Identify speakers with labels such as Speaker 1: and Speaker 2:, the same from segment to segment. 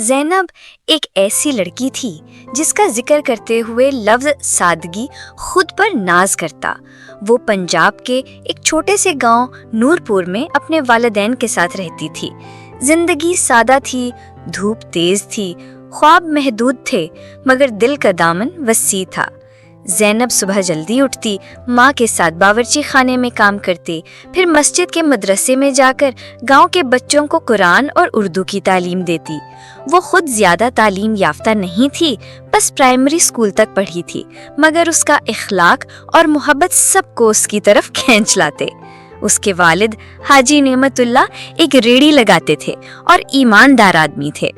Speaker 1: زینب ایک ایسی لڑکی تھی جس کا ذکر کرتے ہوئے لفظ سادگی خود پر ناز کرتا۔ وہ پنجاب کے ایک چھوٹے سے گاؤں نورپور میں اپنے والدین کے ساتھ رہتی تھی۔ زندگی سادہ تھی، دھوپ تیز تھی، خواب محدود تھے، مگر دل کا دامن وسیع تھا۔ زینب صبح جلدی اٹھتی، ماں کے ساتھ باورچی خانے میں کام کرتی، پھر مسجد کے مدرسے میں جا کر گاؤں کے بچوں کو قرآن اور اردو کی تعلیم دیتی۔ وہ خود زیادہ تعلیم یافتہ نہیں تھی، بس پرائمری اسکول تک پڑھی تھی، مگر اس کا اخلاق اور محبت سب کو اس کی طرف کھینچ لاتے۔ اس کے والد حاجی نعمت اللہ ایک ریڑھی لگاتے تھے اور ایماندار آدمی تھے۔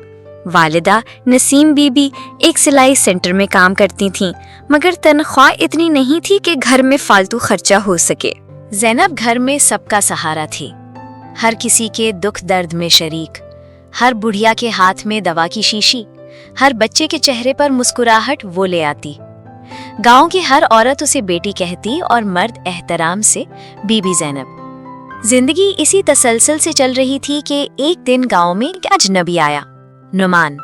Speaker 1: والدہ نسیم بی بی ایک سلائی سینٹر میں کام کرتی تھیں، مگر تنخواہ اتنی نہیں تھی کہ گھر میں فالتو خرچہ ہو سکے۔ زینب گھر میں سب کا سہارا تھی، ہر کسی کے دکھ درد میں شریک، ہر بڑھیا کے ہاتھ میں دوا کی شیشی، ہر بچے کے چہرے پر مسکراہٹ وہ لے آتی۔ گاؤں کی ہر عورت اسے بیٹی کہتی اور مرد احترام سے بی بی زینب۔ زندگی اسی تسلسل سے چل رہی تھی کہ ایک دن گاؤں میں ایک اجنبی آیا، نعمان۔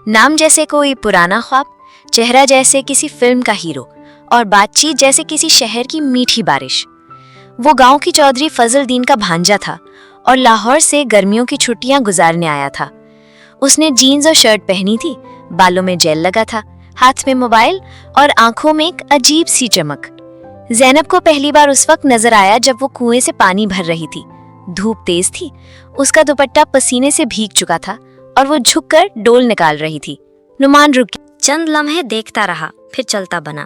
Speaker 1: نام جیسے کوئی پرانا خواب، چہرہ جیسے کسی فلم کا ہیرو، اور بات چیت جیسے کسی شہر کی میٹھی بارش۔ وہ گاؤں کی چودھری فضل دین کا بھانجا تھا اور لاہور سے گرمیوں کی چھٹیاں گزارنے آیا تھا۔ اس نے جینز اور شرٹ پہنی تھی، بالوں میں جیل لگا تھا، ہاتھ میں موبائل اور آنکھوں میں ایک عجیب سی چمک۔ زینب کو پہلی بار اس وقت نظر آیا جب وہ کنویں سے پانی بھر رہی تھی۔ دھوپ تیز تھی، اس کا دوپٹہ پسینے سے بھیگ چکا تھا اور وہ جھک کر ڈول نکال رہی تھی۔ نعمان رک چند لمحے دیکھتا رہا، پھر چلتا بنا۔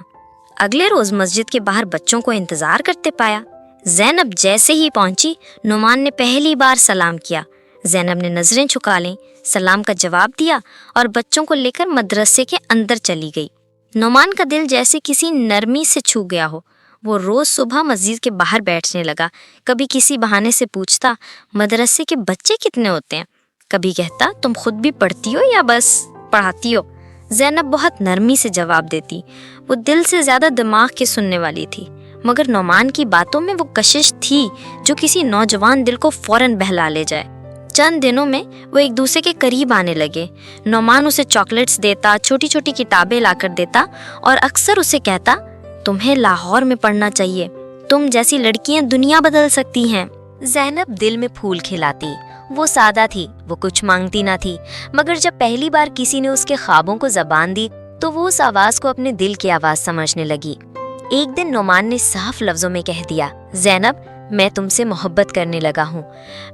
Speaker 1: اگلے روز مسجد کے باہر بچوں کو انتظار کرتے پایا۔ زینب جیسے ہی پہنچی، نعمان نے پہلی بار سلام کیا۔ زینب نے نظریں جھکا لیں، سلام کا جواب دیا اور بچوں کو لے کر مدرسے کے اندر چلی گئی۔ نعمان کا دل جیسے کسی نرمی سے چھو گیا ہو۔ وہ روز صبح مسجد کے باہر بیٹھنے لگا، کبھی کسی بہانے سے پوچھتا مدرسے کے بچے کتنے ہوتے ہیں، کبھی کہتا تم خود بھی پڑھتی ہو یا بس پڑھاتی ہو۔ زینب بہت نرمی سے جواب دیتی، وہ دل سے زیادہ دماغ کے سننے والی تھی، مگر نعمان کی باتوں میں وہ کشش تھی جو کسی نوجوان دل کو فوراً بہلا لے جائے۔ چند دنوں میں وہ ایک دوسرے کے قریب آنے لگے۔ نعمان اسے چاکلیٹس دیتا، چھوٹی چھوٹی کتابیں لا کر دیتا اور اکثر اسے کہتا تمہیں لاہور میں پڑھنا چاہیے، تم جیسی لڑکیاں دنیا بدل سکتی ہیں۔ زینب دل میں پھول کھلاتی، وہ سادہ تھی، وہ کچھ مانگتی نہ تھی، مگر جب پہلی بار کسی نے اس کے خوابوں کو زبان دی تو وہ اس آواز کو اپنے دل کی آواز سمجھنے لگی۔ ایک دن نعمان نے صاف لفظوں میں کہہ دیا، زینب میں تم سے محبت کرنے لگا ہوں،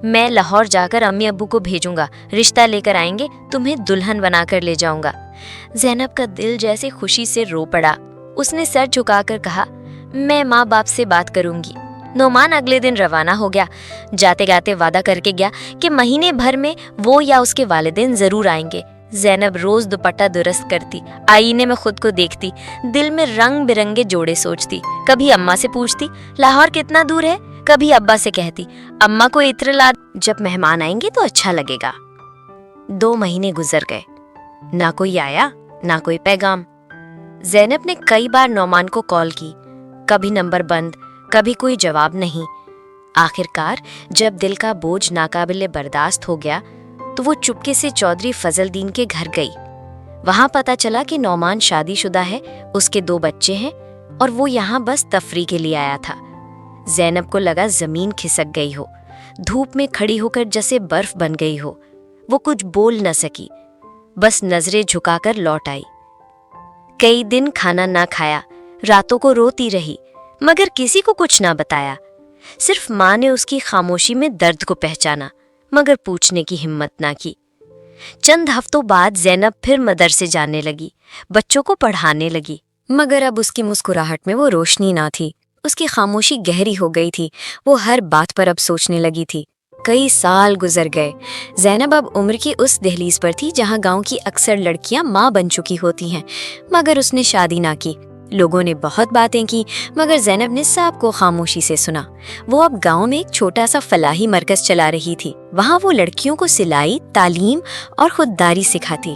Speaker 1: میں لاہور جا کر امی ابو کو بھیجوں گا، رشتہ لے کر آئیں گے، تمہیں دلہن بنا کر لے جاؤں گا۔ زینب کا دل جیسے خوشی سے رو پڑا، اس نے سر جھکا کر کہا میں ماں باپ سے بات کروں گی۔ نعمان اگلے دن روانہ ہو گیا، جاتے جاتے وعدہ کر کے گیا کہ مہینے بھر میں وہ یا اس کے والدین ضرور آئیں گے۔ زینب روز دوپٹہ درست کرتی، آئینے میں خود کو دیکھتی، دل میں رنگ برنگے جوڑے سوچتی، کبھی اماں سے پوچھتی لاہور کتنا دور ہے، کبھی ابا سے کہتی اماں کو عطر لا، جب مہمان آئیں گے تو اچھا لگے گا۔ 2 مہینے گزر گئے، نہ کوئی آیا نہ کوئی پیغام۔ زینب نے کئی بار نعمان کو کال کی، کبھی نمبر بند، کبھی کوئی جواب نہیں۔ آخرکار جب دل کا بوجھ ناقابل برداشت ہو گیا تو وہ چپکے سے چودھری فضل دین کے گھر گئی۔ وہاں پتہ چلا کہ نعمان شادی شدہ ہے، اس کے 2 بچے ہیں اور وہ یہاں بس تفریح کے لیے آیا تھا۔ زینب کو لگا زمین کھسک گئی ہو، دھوپ میں کھڑی ہو کر جیسے برف بن گئی ہو۔ وہ کچھ بول نہ سکی، بس نظریں جھکا کر لوٹ آئی۔ کئی دن کھانا نہ کھایا، راتوں کو روتی رہی، مگر کسی کو کچھ نہ بتایا۔ صرف ماں نے اس کی خاموشی میں درد کو پہچانا، مگر پوچھنے کی ہمت نہ کی۔ چند ہفتوں بعد زینب پھر مدرسے جانے لگی، بچوں کو پڑھانے لگی، مگر اب اس کی مسکراہٹ میں وہ روشنی نہ تھی، اس کی خاموشی گہری ہو گئی تھی، وہ ہر بات پر اب سوچنے لگی تھی۔ کئی سال گزر گئے، زینب اب عمر کی اس دہلیز پر تھی جہاں گاؤں کی اکثر لڑکیاں ماں بن چکی ہوتی ہیں، مگر اس نے شادی نہ کی۔ لوگوں نے بہت باتیں کی، مگر زینب نے سب کو خاموشی سے سنا۔ وہ اب گاؤں میں ایک چھوٹا سا فلاحی مرکز چلا رہی تھی، وہاں وہ لڑکیوں کو سلائی، تعلیم اور خودداری سکھاتی۔